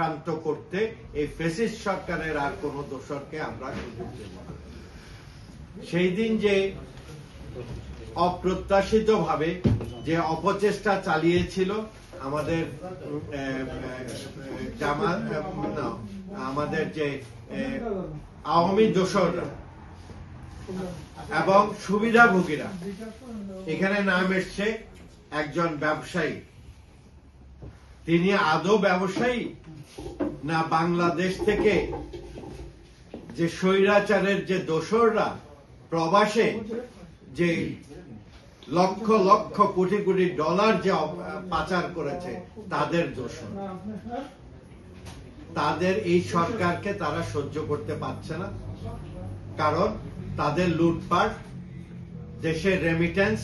ক্রান্ত করতে এই ফ্যাসিস্ট সরকারের আর কোন দোসরকে আমরা সুযোগ দেব না। সেই দিন যে অপ্রত্যাশিতভাবে যে অপচেষ্টা চালিয়েছিল আমাদের আমাদের যে আওয়ামী দোসররা এবং সুবিধাভোগীরা, এখানে নাম এসছে একজন ব্যবসায়ী। তিনি আদৌ ব্যবসায়ী না বাংলাদেশ থেকে যে স্বৈরাচারের যে দোসররা প্রবাসে যে লক্ষ লক্ষ কোটি কোটি ডলার যে পাচার করেছে তাদের দোসর? তাদের এই সরকারকে তারা সহ্য করতে পারছে না, কারণ তাদের লুটপাট, দেশের রেমিটেন্স,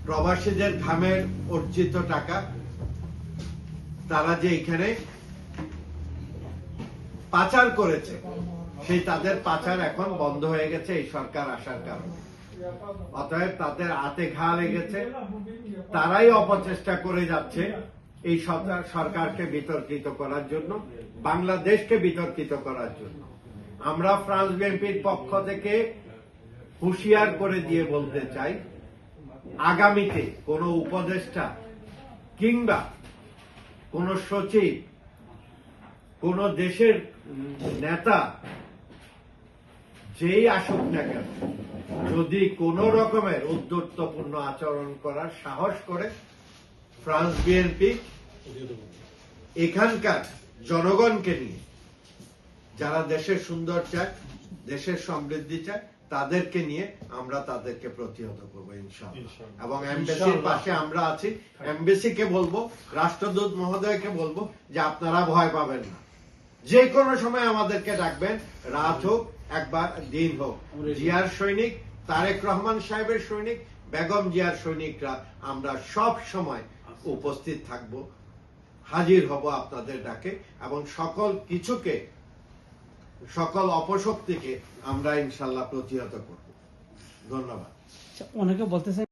প্রবাসীদের ঘামের অর্জিত টাকা তারা যে এখানে পাচার করেছে, সেই তাদের পাচার এখন বন্ধ হয়ে গেছে এই সরকার আসার কারণে। অতএব তাদের হাতে ঘা লেগেছে, তারাই অপচেষ্টা করে যাচ্ছে এই সরকারকে বিতর্কিত করার জন্য, বাংলাদেশকে বিতর্কিত করার জন্য। আমরা ফ্রান্স বিএনপির পক্ষ থেকে হুঁশিয়ার করে দিয়ে বলতে চাই, আগামীতে কোন উপদেষ্টা কিংবা কোন সচিব, কোন দেশের নেতা যেই আসুক না কেন, যদি কোন রকমের উদ্ধর্তপূর্ণ আচরণ করার সাহস করে, ফ্রান্স বিএনপি এখানকার জনগণকে নিয়ে, যারা দেশের সুন্দর চায়, দেশের সমৃদ্ধি চায়, তাদেরকে নিয়ে আমরা তাদেরকে প্রতিহত করবো ইনশাআল্লাহ। এবং এমবেসির পাশে আমরা আছি। এমবেসিকে বলবো, রাষ্ট্রদূত মহোদয়কে বলবো যে আপনারা ভয় পাবেন না, যে কোনো সময় আমাদেরকে ডাকবেন, রাত হোক একবার দিন হোক। জিয়ার সৈনিক, তারেক রহমান সাহেবের সৈনিক, বেগম জিয়ার সৈনিকরা আমরা সব সময় উপস্থিত থাকব, হাজির হব আপনাদের ডাকে, এবং সকল কিছুকে, সকল অপশক্তিকে আমরা ইনশাল্লাহ প্রতিহত করব। ধন্যবাদ। অনেকে বলতেছে